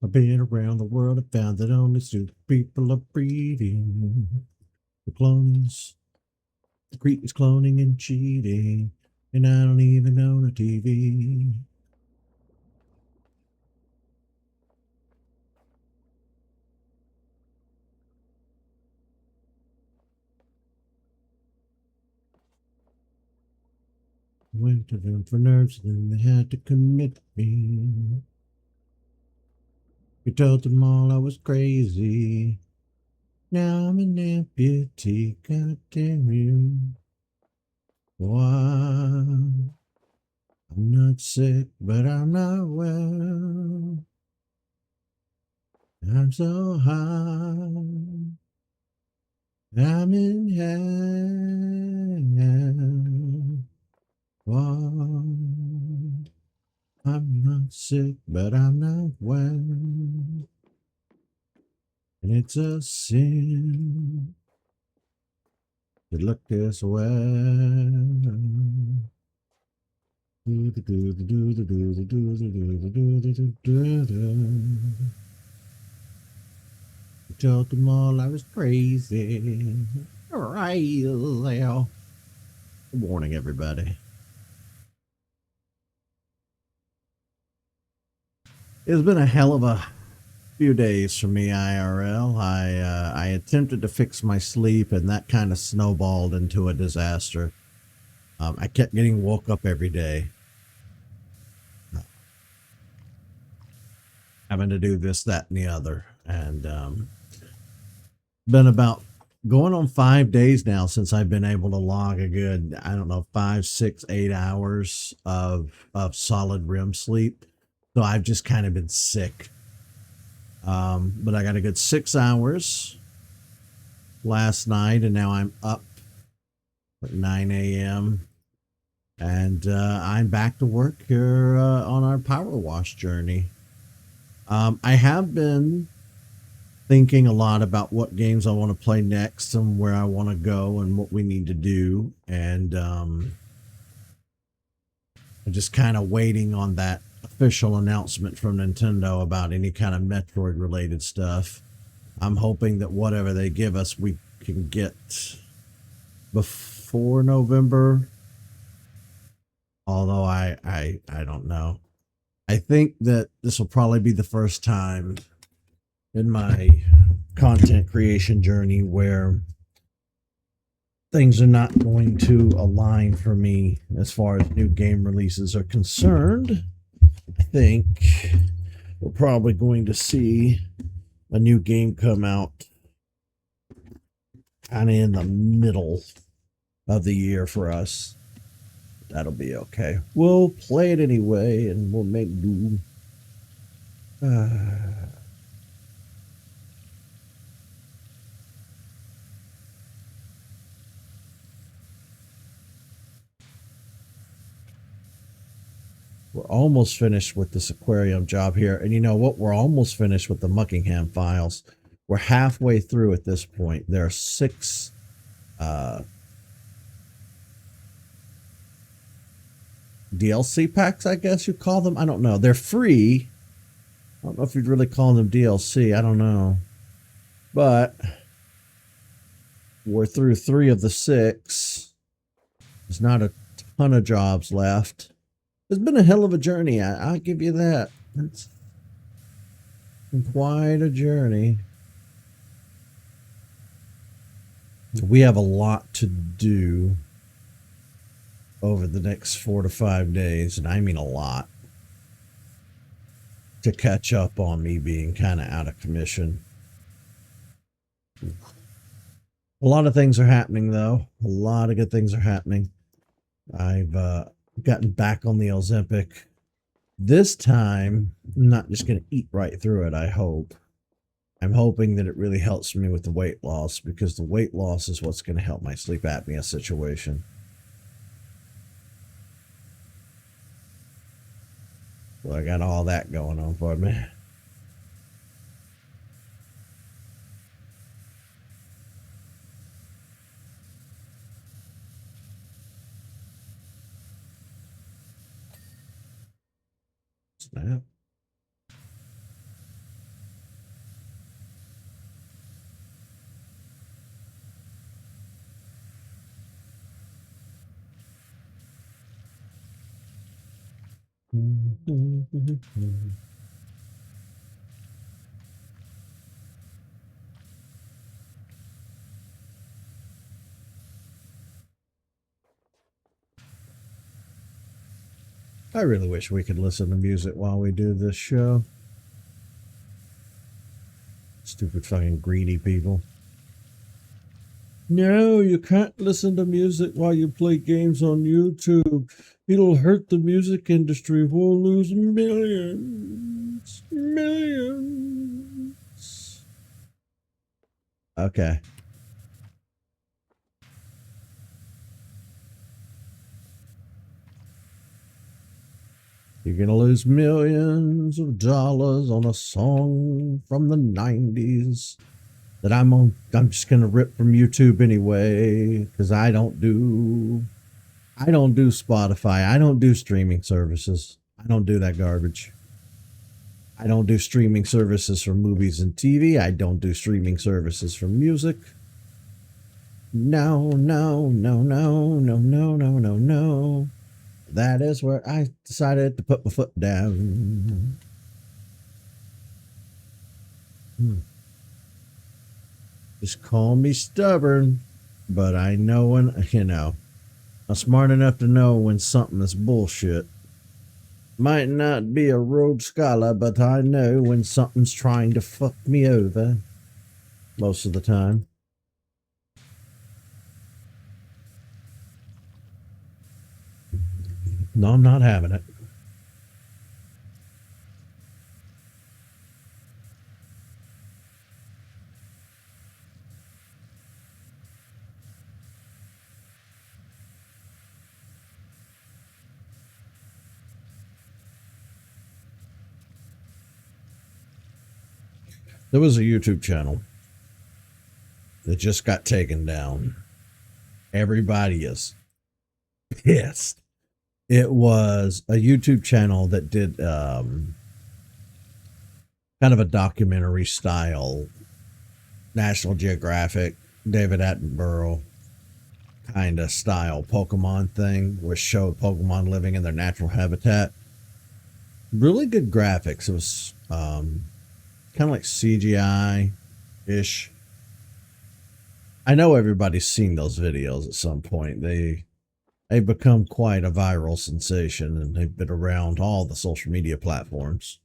I've been around the world and found that only stupid people are breeding. The clones, the Crete is cloning and cheating, and I don't even own a TV. Went to them for nerves, and then they had to commit me. We told them all I was crazy. Now I'm an amputee, goddamn you. Why? I'm not sick, but I'm not well. I'm so high. I'm in hell. Why? I'm not sick, but I'm not well. And it's a sin to look this well. Told them all I was crazy. All right, Good morning, everybody. It's been a hell of a few days for me, IRL. I attempted to fix my sleep, and that kind of snowballed into a disaster. I kept getting woke up every day, having to do this, that, and the other, and been about going on 5 days now since I've been able to log a good, I don't know, 5, 6, 8 hours of solid REM sleep. So I've just kind of been sick. But I got a good 6 hours last night, and now I'm up at 9 a.m. and I'm back to work here on our power wash journey. I have been thinking a lot about what games I want to play next and where I want to go and what we need to do. And I'm just kind of waiting on that official announcement from Nintendo about any kind of Metroid related stuff. I'm hoping that whatever they give us, we can get before November. Although I don't know. I think that this will probably be the first time in my content creation journey where things are not going to align for me as far as new game releases are concerned. I think we're probably going to see a new game come out kind of in the middle of the year for us. That'll be okay. We'll play it anyway and we'll make do. We're almost finished with this aquarium job here. And you know what? We're almost finished with the Muckingham files. We're halfway through at this point. There are 6 DLC packs, I guess you call them. I don't know. They're free. I don't know if you'd really call them DLC. I don't know. But we're through 3 of the 6. There's not a ton of jobs left. It's been a hell of a journey. I'll give you that. It's been quite a journey. We have a lot to do over the next 4 to 5 days, and I mean a lot, to catch up on me being kind of out of commission. A lot of things are happening, though. A lot of good things are happening. I've gotten back on the Ozempic. This time, I'm not just going to eat right through it, I hope. I'm hoping that it really helps me with the weight loss, because the weight loss is what's going to help my sleep apnea situation. So I got all that going on for me. Snap. I really wish we could listen to music while we do this show. Stupid fucking greedy people. No, you can't listen to music while you play games on YouTube. It'll hurt the music industry. We'll lose millions. Millions. Okay. You're gonna lose millions of dollars on a song from the 90s that I'm just gonna rip from YouTube anyway, because I don't do Spotify. I don't do streaming services. I don't do that garbage. I don't do streaming services for movies and TV. I don't do streaming services for music. No, no, no, no, no, no, no, no, no. That is where I decided to put my foot down. Just call me stubborn, but I know when, I'm smart enough to know when something is bullshit. Might not be a Rhodes Scholar, but I know when something's trying to fuck me over. Most of the time. No, I'm not having it. There was a YouTube channel that just got taken down. Everybody is pissed. It was a YouTube channel that did kind of a documentary style, National Geographic, David Attenborough kind of style Pokemon thing, which showed Pokemon living in their natural habitat. Really good graphics. It was kind of like CGI ish. I know everybody's seen those videos at some point. They've become quite a viral sensation, and they've been around all the social media platforms.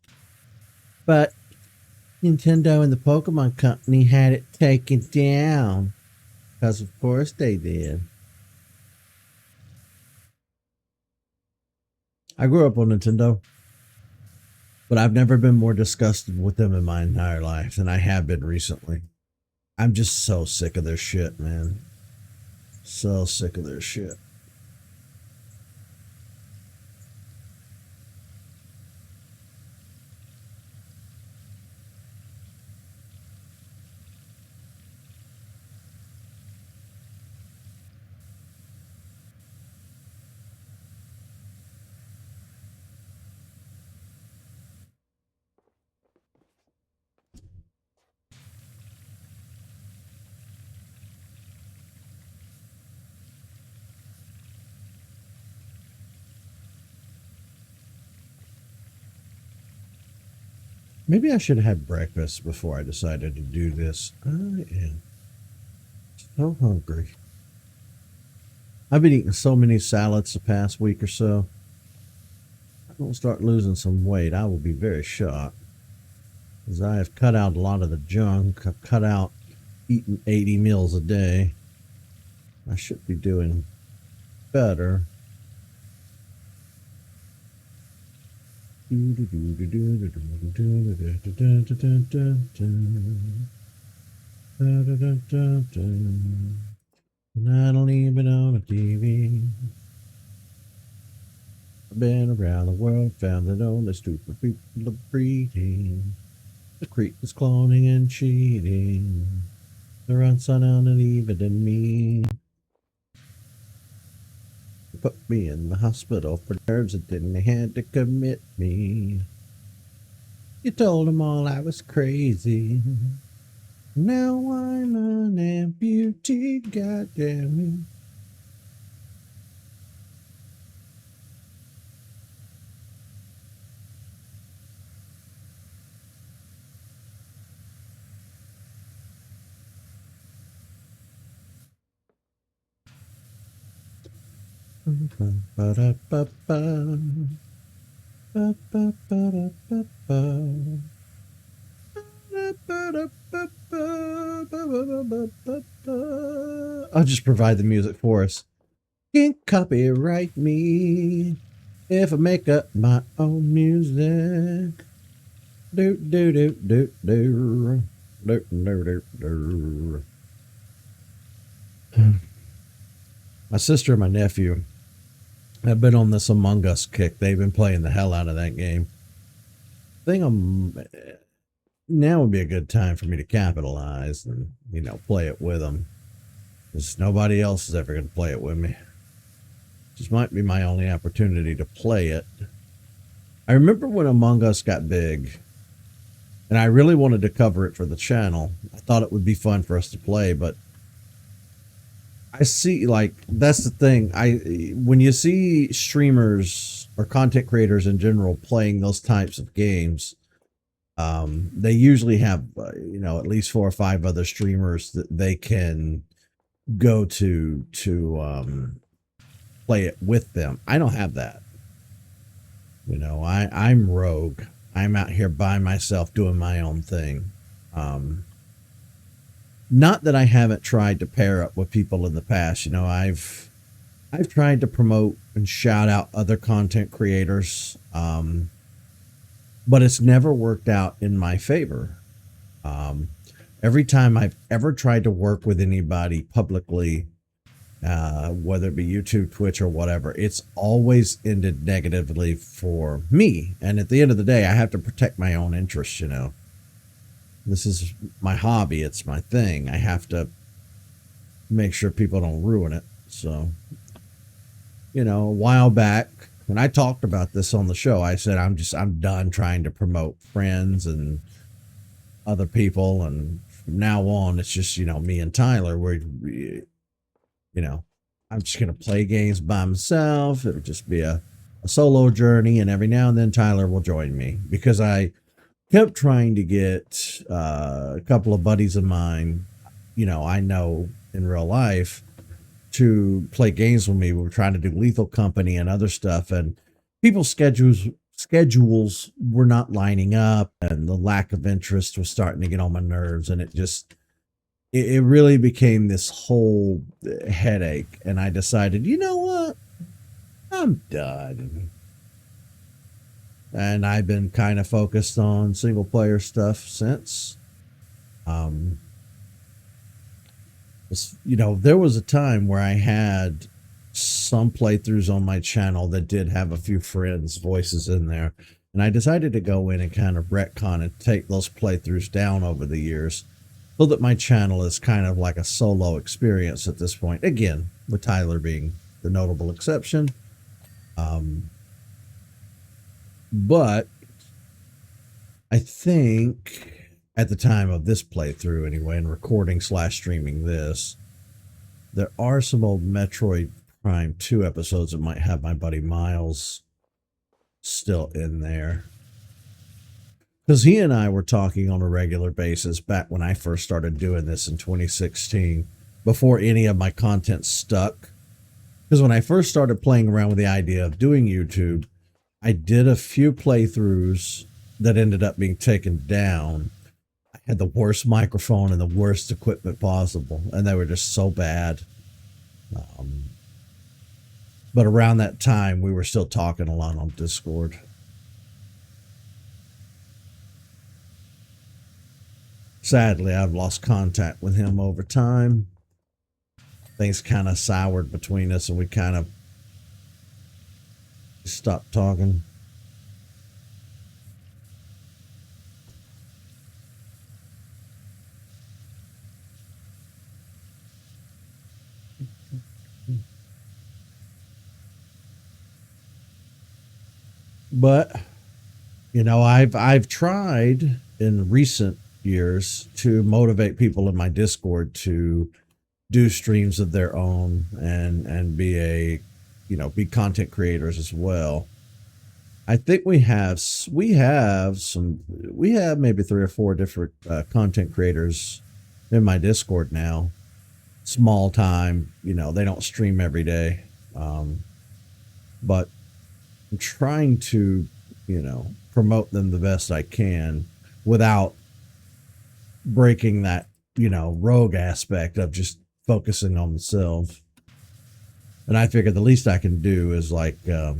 But Nintendo and the Pokemon Company had it taken down, because of course they did. I grew up on Nintendo, but I've never been more disgusted with them in my entire life than I have been recently. I'm just so sick of their shit, man. So sick of their shit. Maybe I should have had breakfast before I decided to do this. I am so hungry. I've been eating so many salads the past week or so. If I don't start losing some weight, I will be very shocked. Because I have cut out a lot of the junk. I've cut out eating 80 meals a day. I should be doing better. And I don't even own a TV. I've been around the world, found that only stupid people are breeding. The creep is cloning and cheating. They're upside down and even than me. They put me in the hospital for nerves that didn't had to commit me. You told them all I was crazy. Now I'm an amputee, goddamn it. I'll just provide the music for us. Can't copyright me if I make up my own music. Do do do do do do do do do. My sister and my nephew have been on this Among Us kick. They've been playing the hell out of that game. Now would be a good time for me to capitalize and play it with them, because nobody else is ever going to play it with me. This might be my only opportunity to play it. I remember when Among Us got big, and I really wanted to cover it for the channel. I thought it would be fun for us to play, but I see, like, that's the thing. When you see streamers or content creators in general playing those types of games, they usually have, at least 4 or 5 other streamers that they can go to play it with them. I don't have that. I'm rogue. I'm out here by myself doing my own thing. Not that I haven't tried to pair up with people in the past. I've tried to promote and shout out other content creators, but it's never worked out in my favor. Every time I've ever tried to work with anybody publicly, whether it be YouTube, Twitch, or whatever, it's always ended negatively for me. And at the end of the day, I have to protect my own interests. This is my hobby. It's my thing. I have to make sure people don't ruin it. So, a while back, when I talked about this on the show, I said, I'm done trying to promote friends and other people. And from now on, it's just, me and Tyler, I'm just going to play games by myself. It'll just be a solo journey. And every now and then Tyler will join me, because I kept trying to get a couple of buddies of mine, I know in real life, to play games with me. We were trying to do Lethal Company and other stuff, and people's schedules were not lining up, and the lack of interest was starting to get on my nerves, and it really became this whole headache. And I decided, you know what? I'm done. And I've been kind of focused on single player stuff since. There was a time where I had some playthroughs on my channel that did have a few friends' voices in there. And I decided to go in and kind of retcon and take those playthroughs down over the years, so that my channel is kind of like a solo experience at this point. Again, with Tyler being the notable exception. But I think at the time of this playthrough anyway, and recording / streaming this, there are some old Metroid Prime 2 episodes that might have my buddy Miles still in there. Because he and I were talking on a regular basis back when I first started doing this in 2016, before any of my content stuck. Because when I first started playing around with the idea of doing YouTube, I did a few playthroughs that ended up being taken down. I had the worst microphone and the worst equipment possible, and they were just so bad. But around that time, we were still talking a lot on Discord. Sadly, I've lost contact with him over time. Things kind of soured between us, and we kind of stopped talking. But I've tried in recent years to motivate people in my Discord to do streams of their own and be be content creators as well. I think we have maybe 3 or 4 different content creators in my Discord now. Small time, they don't stream every day. but I'm trying to, promote them the best I can without breaking that, rogue aspect of just focusing on myself. And I figured the least I can do is like, so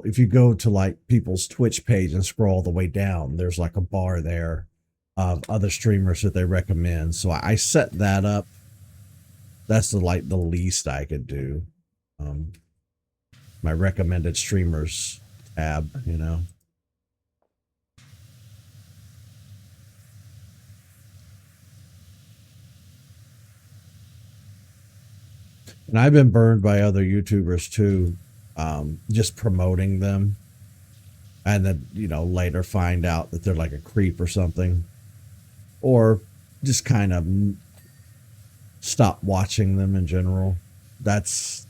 if you go to like people's Twitch page and scroll all the way down, there's like a bar there of other streamers that they recommend. So I set that up. That's the least I could do. My recommended streamers tab, And I've been burned by other YouTubers too, just promoting them, and then later find out that they're like a creep or something, or just kind of stop watching them in general. That's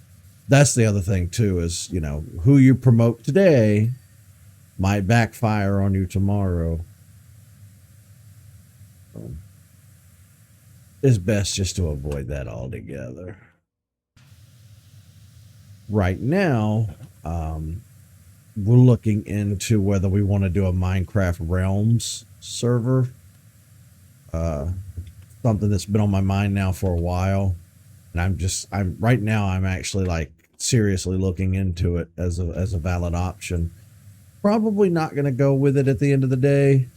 the other thing too, is who you promote today might backfire on you tomorrow. It's best just to avoid that altogether. Right now, we're looking into whether we want to do a Minecraft Realms server. Something that's been on my mind now for a while, and I'm actually like seriously looking into it as a valid option. Probably not going to go with it at the end of the day,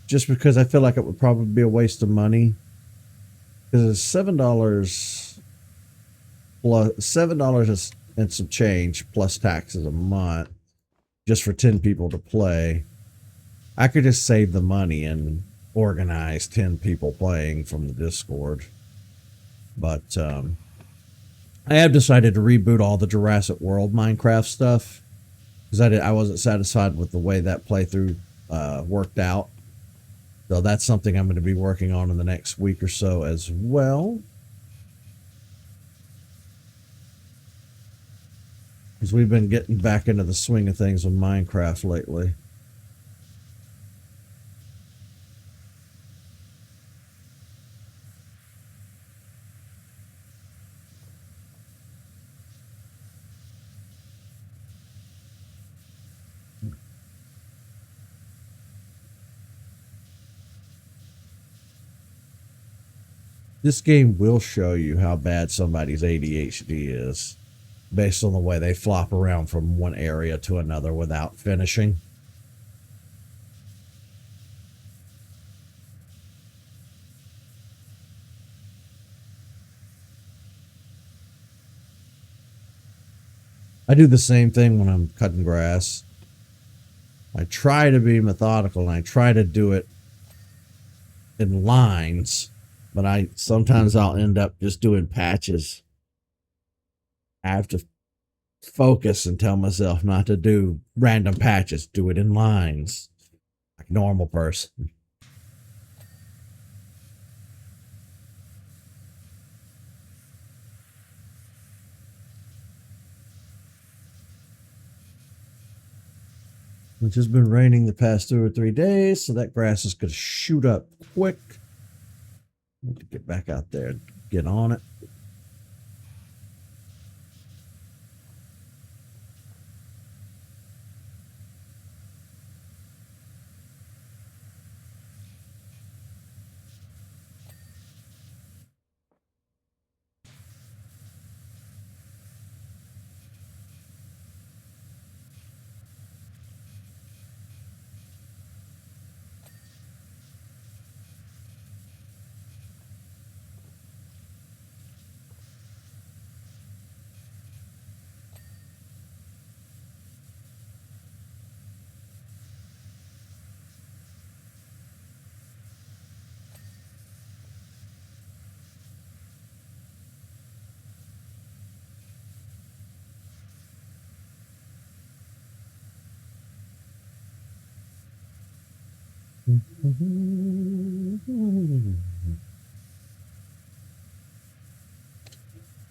just because I feel like it would probably be a waste of money. Because it's $7 plus $7 and some change plus taxes a month just for 10 people to play. I could just save the money and organize 10 people playing from the Discord. But I have decided to reboot all the Jurassic World Minecraft stuff because I wasn't satisfied with the way that playthrough worked out. So that's something I'm going to be working on in the next week or so as well. Because we've been getting back into the swing of things with Minecraft lately. This game will show you how bad somebody's ADHD is based on the way they flop around from one area to another without finishing. I do the same thing when I'm cutting grass. I try to be methodical and I try to do it in lines, but sometimes I'll end up just doing patches. I have to focus and tell myself not to do random patches, do it in lines like a normal person. It's just been raining the past 2 or 3 days, so that grass is going to shoot up quick. Need to get back out there and get on it.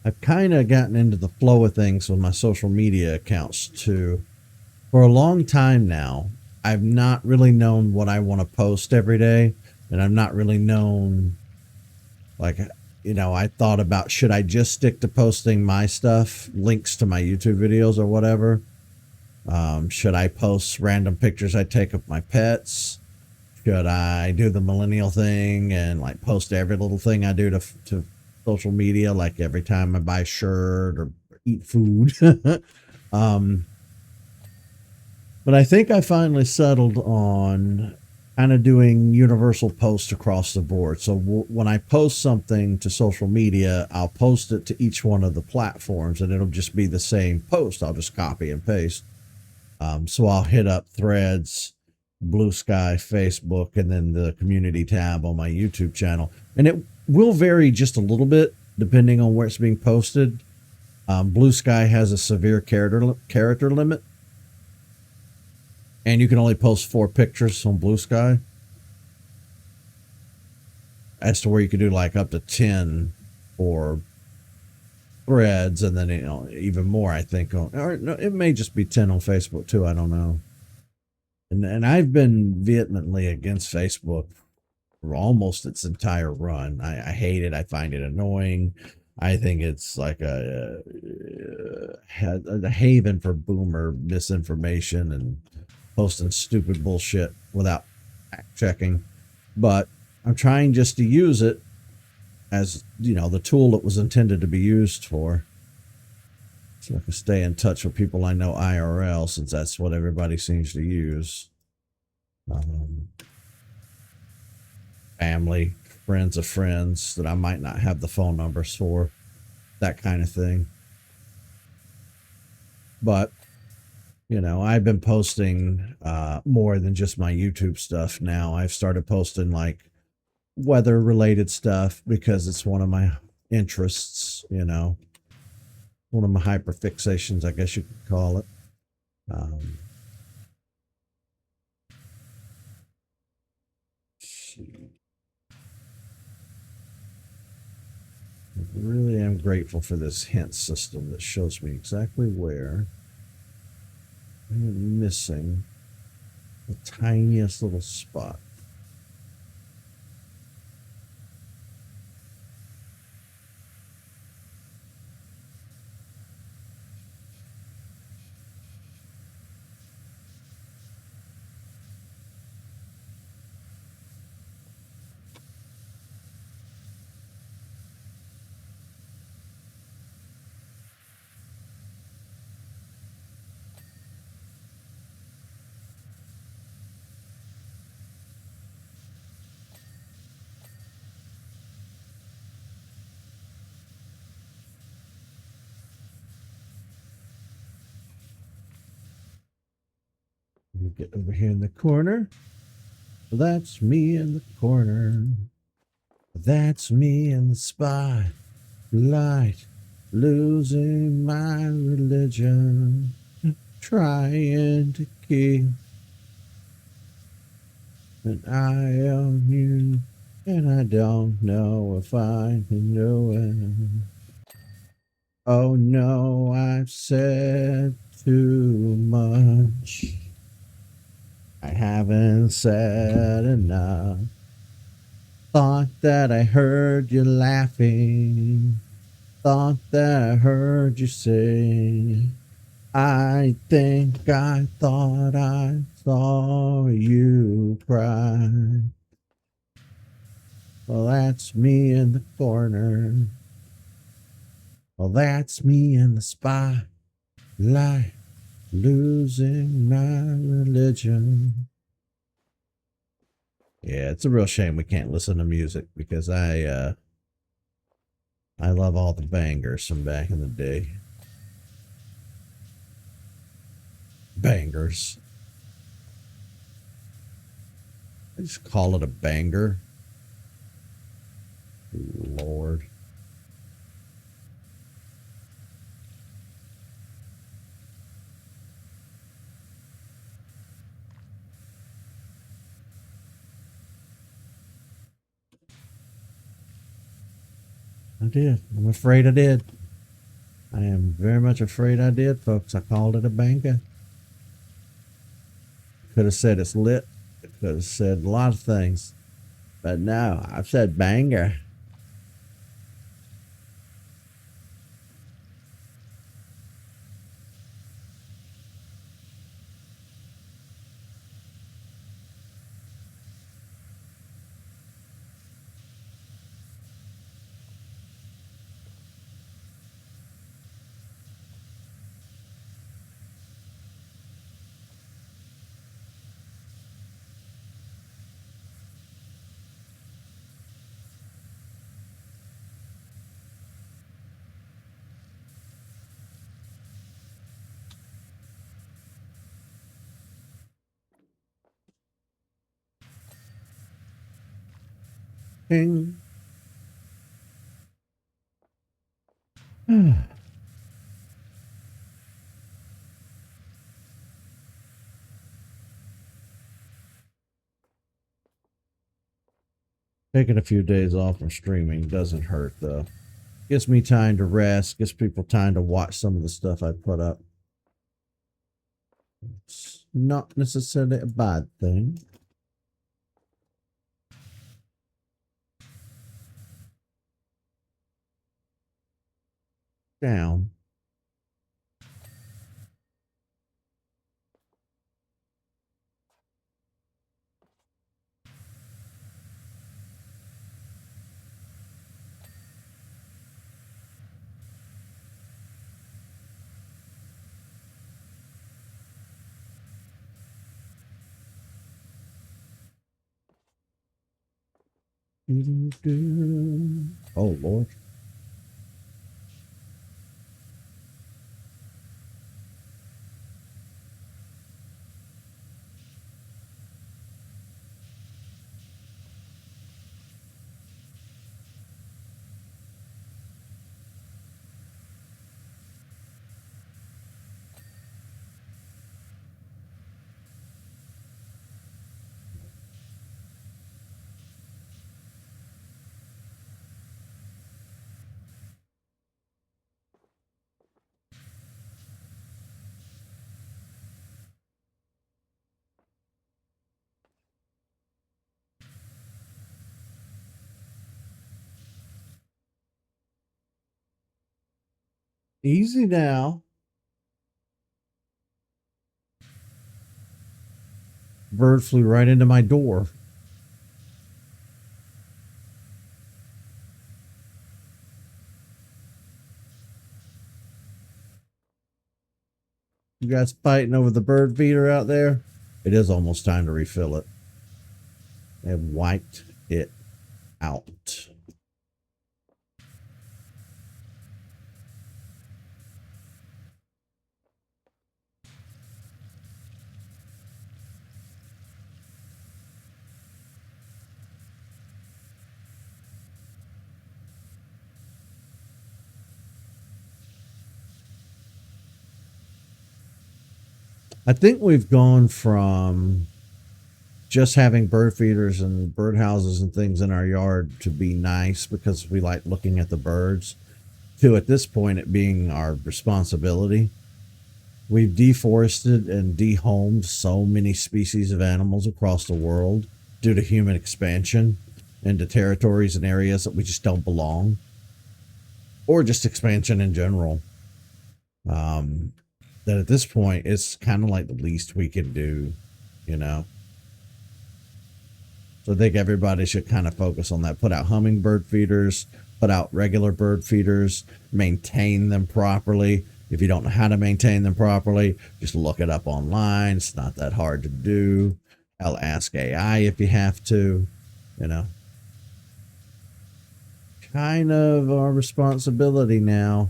I've kind of gotten into the flow of things with my social media accounts too. For a long time now, I've not really known what I want to post every day, and I've not really known like I thought about, should I just stick to posting my stuff, links to my YouTube videos or whatever? Should I post random pictures I take of my pets? Should I do the millennial thing and like post every little thing I do to social media, like every time I buy a shirt or eat food? um, but I think I finally settled on kind of doing universal posts across the board. So when I post something to social media, I'll post it to each one of the platforms and it'll just be the same post. I'll just copy and paste. So I'll hit up Threads, Blue Sky, Facebook, and then the community tab on my YouTube channel. And it will vary just a little bit depending on where it's being posted. Blue Sky has a severe character limit. And you can only post 4 pictures on Blue Sky. As to where you could do like up to 10 or Threads, and then even more, I think, or no, it may just be 10 on Facebook too. I don't know. And I've been vehemently against Facebook for almost its entire run. I hate it. I find it annoying. I think it's like a haven for boomer misinformation and posting stupid bullshit without fact checking. But I'm trying just to use it as, the tool it was intended to be used for. So I can stay in touch with people I know IRL, since that's what everybody seems to use. Family, friends of friends that I might not have the phone numbers for, that kind of thing. But, I've been posting more than just my YouTube stuff now. I've started posting like weather related stuff because it's one of my interests, one of my hyperfixations, I guess you could call it. I really am grateful for this hint system that shows me exactly where I'm missing the tiniest little spot. Let me get over here in the corner. That's me in the corner. That's me in the spotlight, losing my religion, trying to keep an eye on you, and I don't know if I can do it. Oh no, I've said too much. I haven't said enough. Thought that I heard you laughing. Thought that I heard you say, I think I thought I saw you cry. Well, that's me in the corner. Well, that's me in the spotlight, losing my religion. Yeah, it's a real shame we can't listen to music, because I love all the bangers from back in the day. Bangers. I just call it a banger. Lord. I did. I'm afraid I did. I am very much afraid I did, folks. I called it a banger. Could have said it's lit. It could have said a lot of things. But no, I've said banger. Ping. Taking a few days off from streaming doesn't hurt though. Gives me time to rest, gives people time to watch some of the stuff I put up. It's not necessarily a bad thing. Down. Oh Lord. Easy now. Bird flew right into my door. You guys fighting over the bird feeder out there? It is almost time to refill it. They have wiped it out. I think we've gone from just having bird feeders and bird houses and things in our yard to be nice because we like looking at the birds, to at this point it being our responsibility. We've deforested and dehomed so many species of animals across the world due to human expansion into territories and areas that we just don't belong, or just expansion in general. That at this point, it's kind of like the least we can do, you know? So I think everybody should kind of focus on that. Put out hummingbird feeders, put out regular bird feeders, maintain them properly. If you don't know how to maintain them properly, just look it up online. It's not that hard to do. I'll ask AI if you have to, you know. Kind of our responsibility now.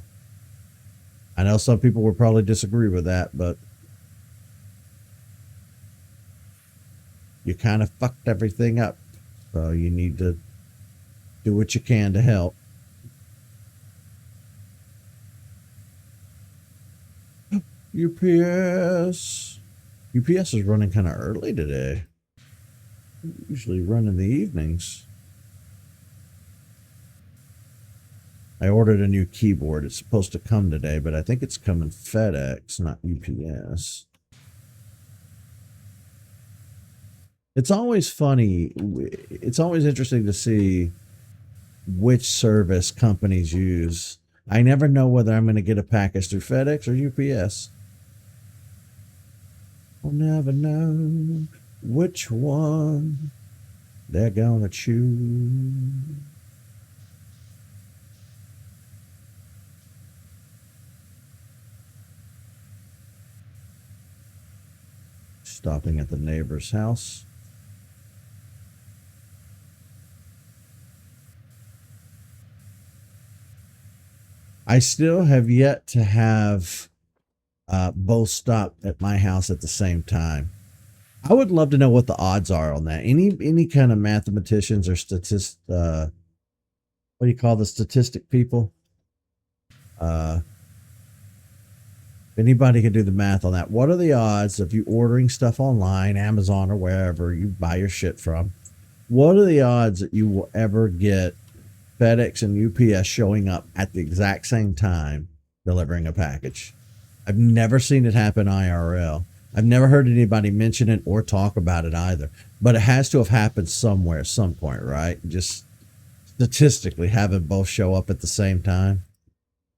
I know some people would probably disagree with that, but you kind of fucked everything up. So you need to do what you can to help. UPS. UPS is running kind of early today. Usually run in the evenings. I ordered a new keyboard. It's supposed to come today, but I think it's coming FedEx, not UPS. It's always funny. It's always interesting to see which service companies use. I never know whether I'm going to get a package through FedEx or UPS. I'll never know which one they're going to choose. Stopping at the neighbor's house. I still have yet to have both stop at my house at the same time. I would love to know what the odds are on that. Any kind of mathematicians or what do you call the statistic people? Uh, if anybody can do the math on that, what are the odds of you ordering stuff online, Amazon or wherever you buy your shit from? What are the odds that you will ever get FedEx and UPS showing up at the exact same time delivering a package? I've never seen it happen IRL. I've never heard anybody mention it or talk about it either. But it has to have happened somewhere at some point, right? Just statistically having both show up at the same time.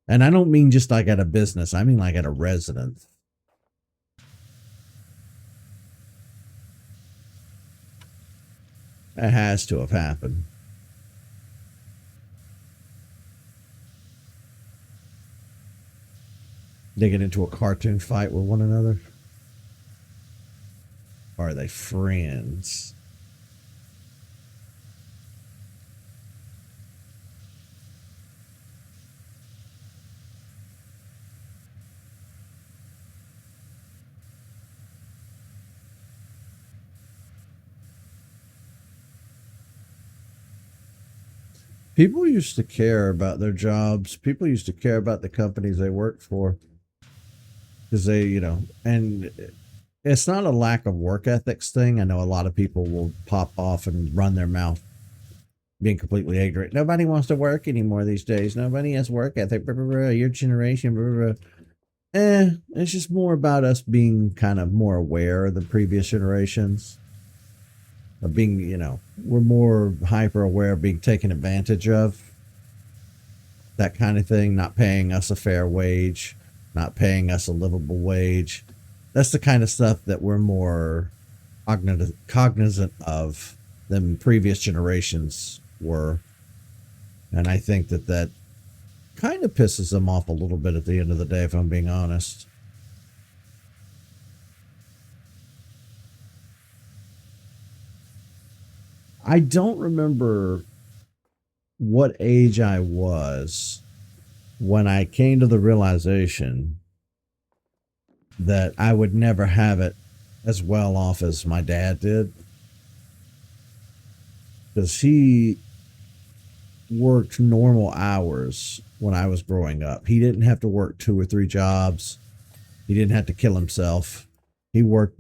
And I don't mean just like at a business, I mean like at a residence. It has to have happened. They get into a cartoon fight with one another? Or are they friends? People used to care about their jobs. People used to care about the companies they worked for because they, and it's not a lack of work ethics thing. I know a lot of people will pop off and run their mouth being completely ignorant. Nobody wants to work anymore these days. Nobody has work ethic. Blah, blah, blah, your generation. Blah, blah, blah. It's just more about us being kind of more aware of the previous generations. Of being, we're more hyper aware of being taken advantage of. That kind of thing. Not paying us a fair wage. Not paying us a livable wage. That's the kind of stuff that we're more cognizant of than previous generations were. And I think that kind of pisses them off a little bit at the end of the day, if I'm being honest. I don't remember what age I was when I came to the realization that I would never have it as well off as my dad did. Because he worked normal hours when I was growing up. He didn't have to work 2 or 3 jobs. He didn't have to kill himself. He worked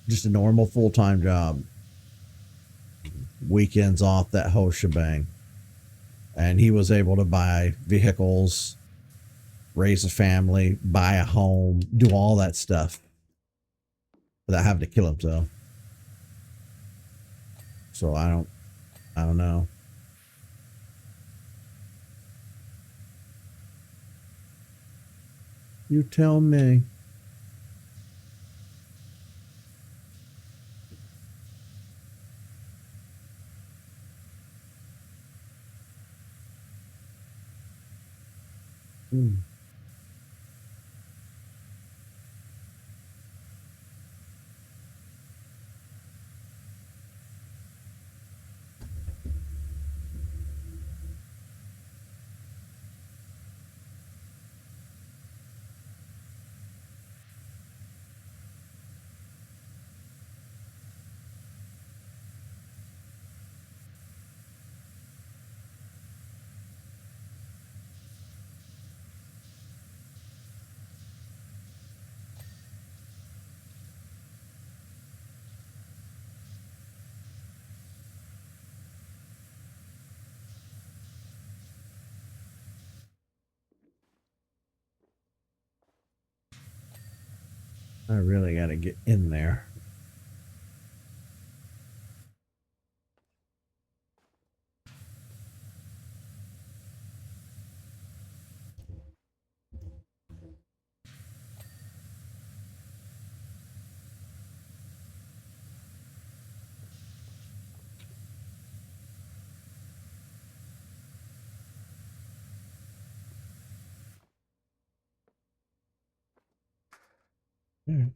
just a normal full-time job. Weekends off, that whole shebang. And he was able to buy vehicles, raise a family, buy a home, do all that stuff without having to kill himself. So I don't know. You tell me. Hmm. I really got to get in there. Hmm.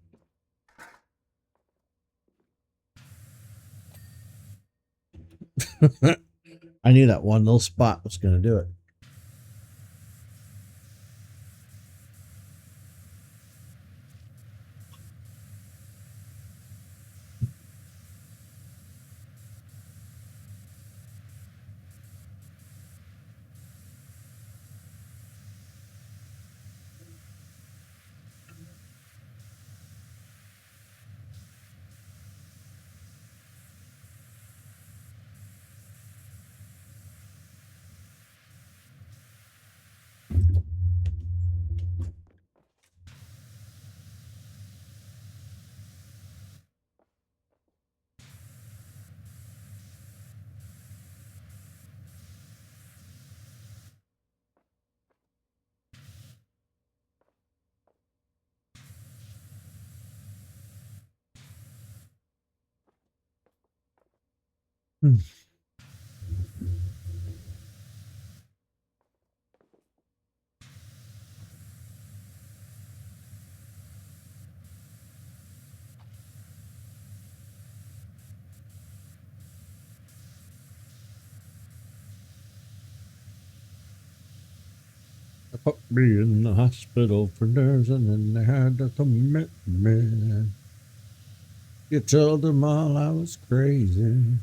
I knew that one little spot was going to do it. Hmm. They put me in the hospital for nursing, and they had to commit me. You told them all I was crazy.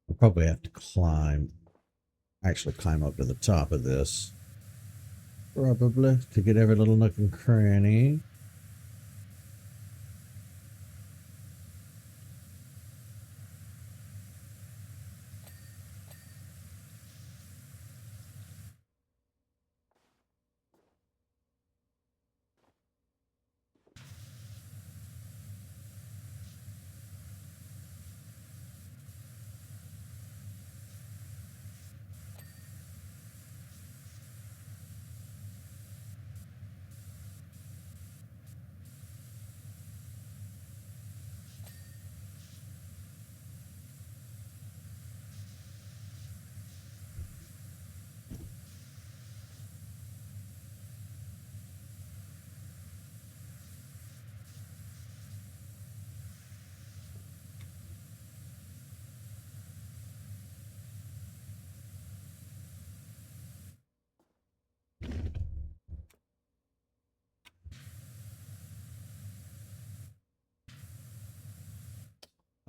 I'll probably have to actually climb up to the top of this. Probably to get every little nook and cranny.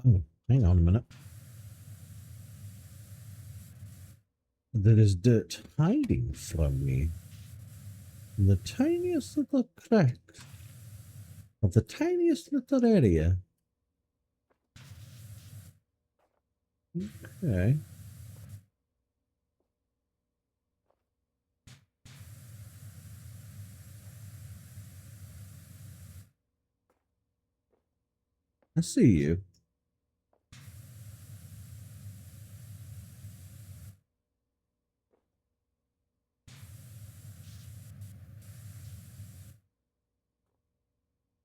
Oh, hang on a minute. There is dirt hiding from me. The tiniest little crack of the tiniest little area. Okay. I see you.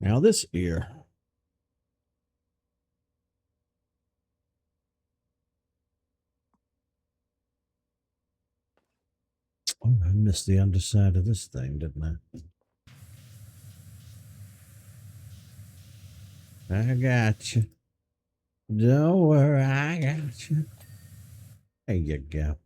Now this ear. Oh, I missed the underside of this thing, didn't I? I got you. Don't worry, I got you. There you go.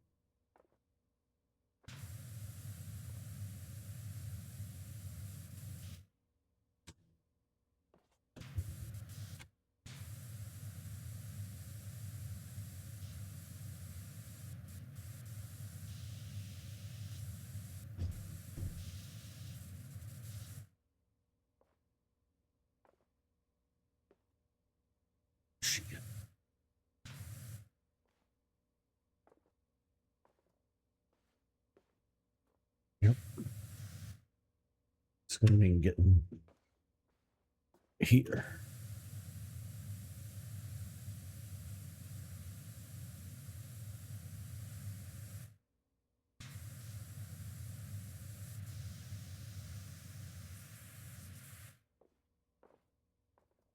Yep. It's going to mean getting here.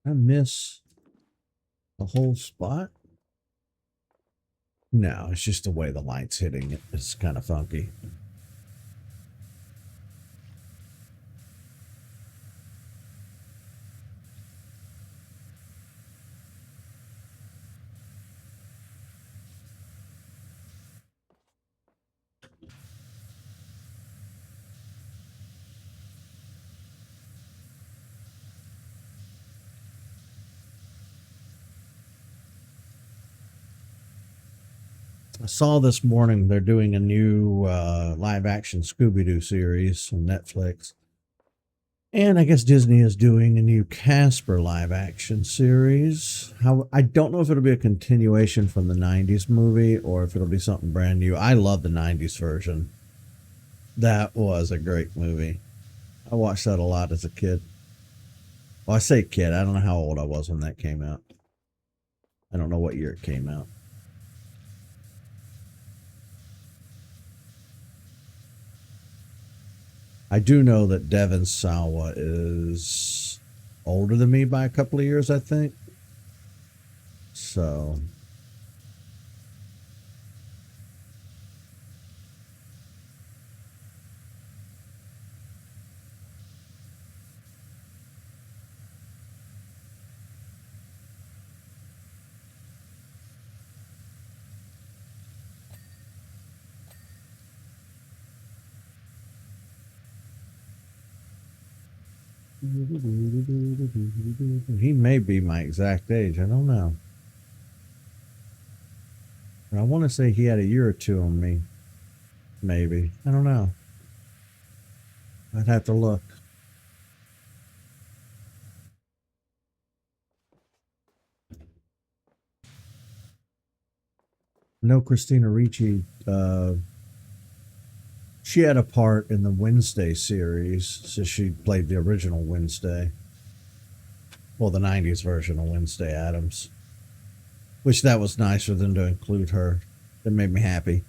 I miss the whole spot. No, it's just the way the light's hitting it. It's kind of funky. I saw this morning they're doing a new live action Scooby Doo series on Netflix. And I guess Disney is doing a new Casper live action series. How I don't know if it'll be a continuation from the 90s movie or if it'll be something brand new. I love the 90s version. That was a great movie. I watched that a lot as a kid. Well, I say kid. I don't know how old I was when that came out. I don't know what year it came out. I do know that Devon Sawa is older than me by a couple of years, I think. So, he may be my exact age. I don't know. I want to say he had a year or two on me. Maybe. I don't know. I'd have to look. No, Christina Ricci, she had a part in the Wednesday series, so she played the original Wednesday. Well, the 90s version of Wednesday Addams. Which that was nice for them to include her. That made me happy.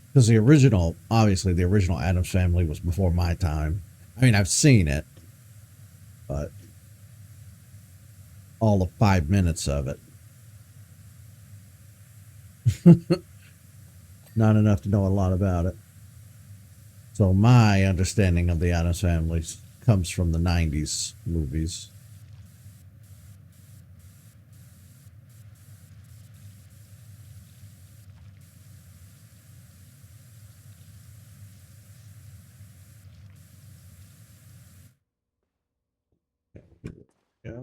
Because the original, obviously, the original Addams Family was before my time. I mean, I've seen it, but all of 5 minutes of it. Not enough to know a lot about it. So my understanding of the Addams Family comes from the 90s movies. Yeah.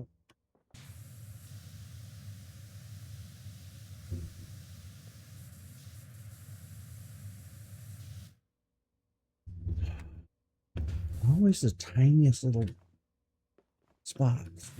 Always the tiniest little spots.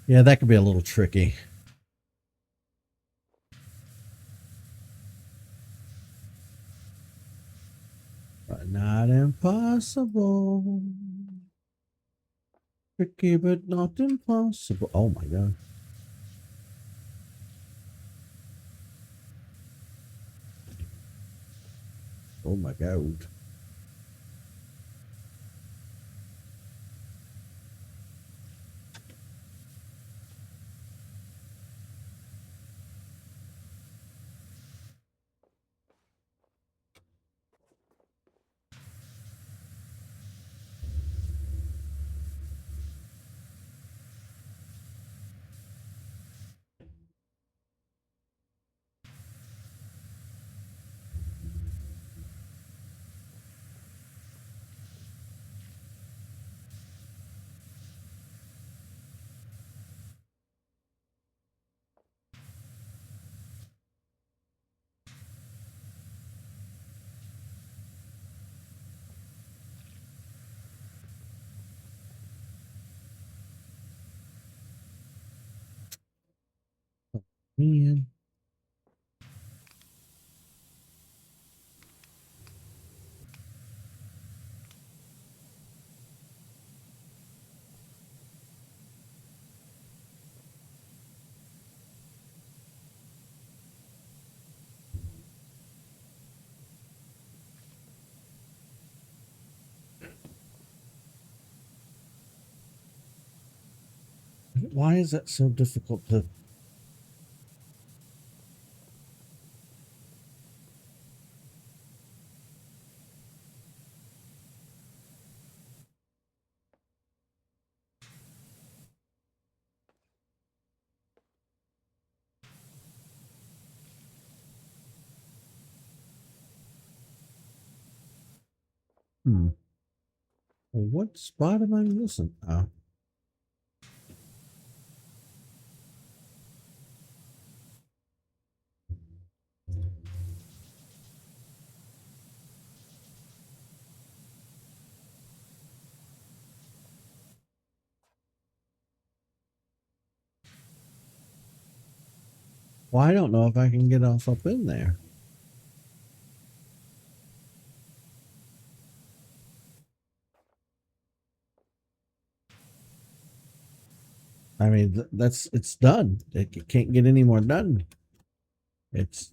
Yeah, that could be a little tricky. But not impossible. Tricky, but not impossible. Oh my god. Oh my god. Man. Why is that so difficult to... Well, what spot am I missing? Oh. Well, I don't know if I can get off up in there. I mean, it's done. It can't get any more done. It's...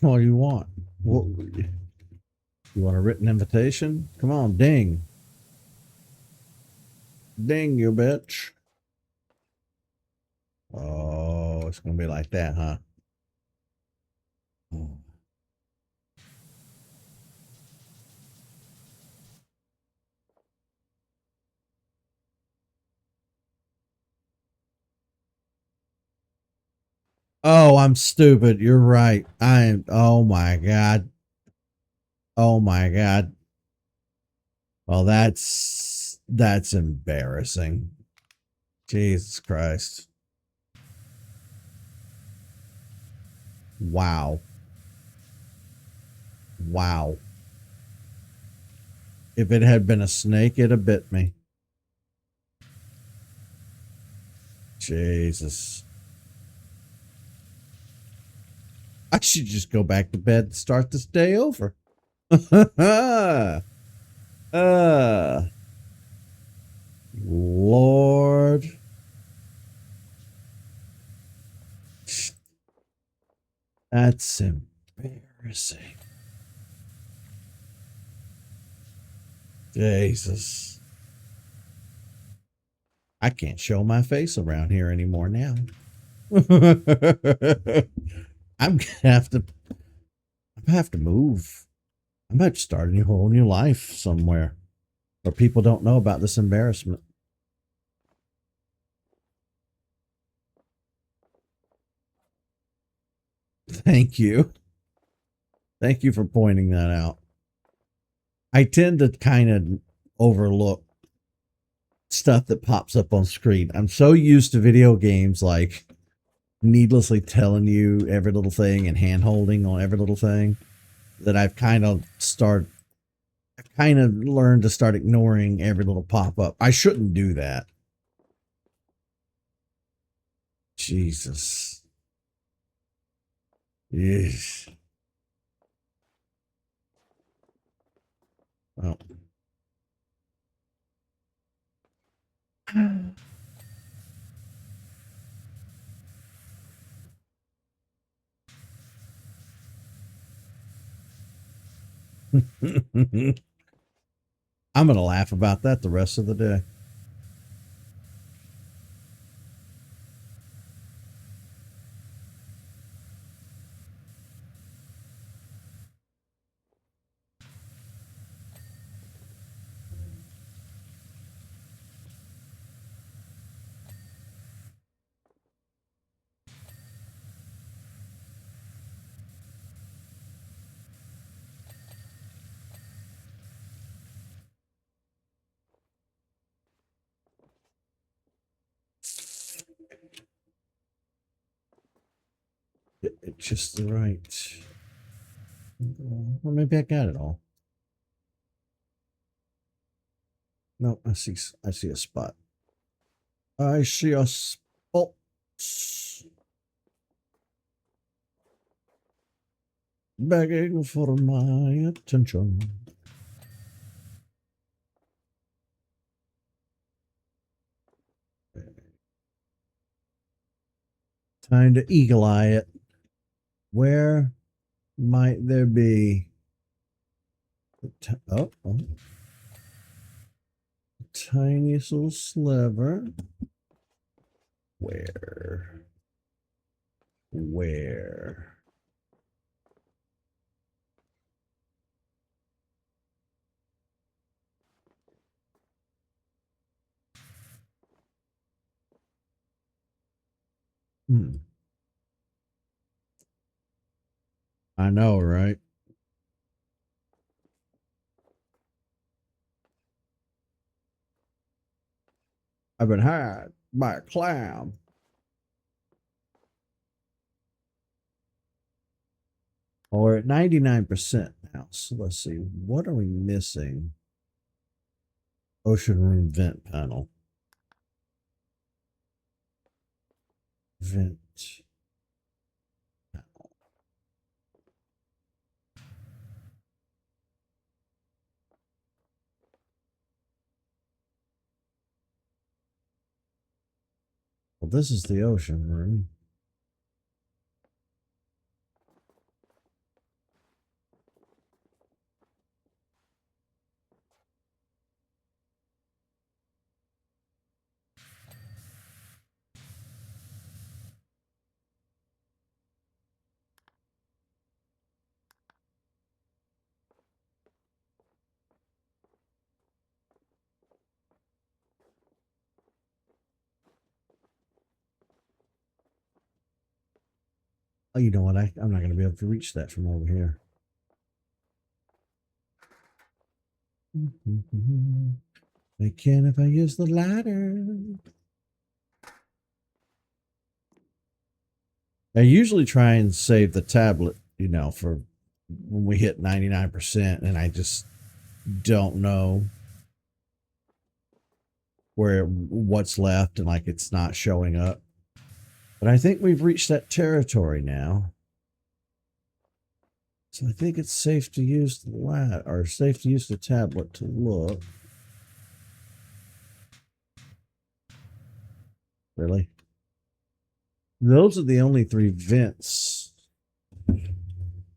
What do you want? What, you want a written invitation? Come on, ding. Ding, you bitch. Oh, it's going to be like that, huh? Oh, I'm stupid. You're right. I am. Oh my God. Oh my God. Well, that's embarrassing. Jesus Christ. Wow. Wow. If it had been a snake, it'd have bit me. Jesus. I should just go back to bed and start this day over. Lord. That's embarrassing. Jesus. I can't show my face around here anymore now. I'm gonna have to move. I'm about to start a whole new life somewhere where people don't know about this embarrassment. Thank you. Thank you for pointing that out. I tend to kind of overlook stuff that pops up on screen. I'm so used to video games like needlessly telling you every little thing and hand holding on every little thing that I've kind of learned to start ignoring every little pop up. I shouldn't do that. Jesus. Yes. Well. I'm going to laugh about that the rest of the day. It's just the right. Well, maybe I got it all. No, I see a spot. I see a spot. Begging for my attention. Time to eagle eye it. Where might there be? Oh, tiniest little sliver. Where? Where? I know, right? I've been hired by a clown. Well, we're at 99% now. So let's see. What are we missing? Ocean room vent panel. Vent. Well, this is the ocean room. Oh, you know what? I'm not going to be able to reach that from over here. I can if I use the ladder. I usually try and save the tablet, for when we hit 99%, and I just don't know what's left, and like it's not showing up. But I think we've reached that territory now. So I think it's safe to use the ladder, or safe to use the tablet to look. Really? Those are the only 3 vents.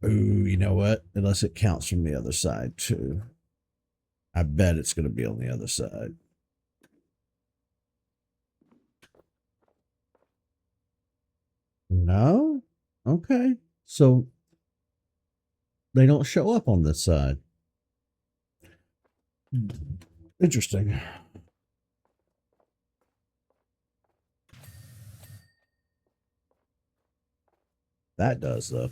Ooh, you know what? Unless it counts from the other side too. I bet it's going to be on the other side. No? Okay. So they don't show up on this side. Interesting. That does, though.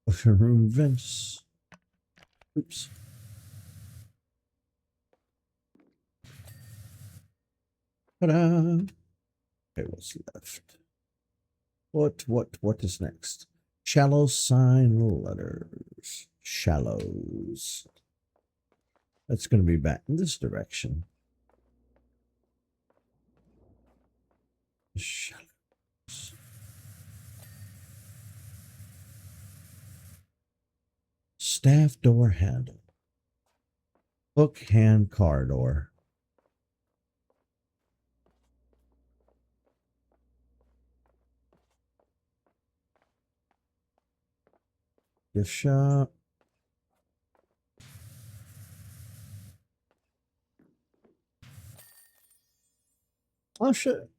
Ocean room vents. Oops. Ta-da! Okay, what's left? What is next? Shallow sign letters. Shallows. That's going to be back in this direction. Shallows. Staff door handle. Hook hand car door. Gift shop. Oh shit.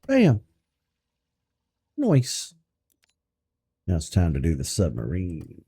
Bam. Nice. Now it's time to do the submarine.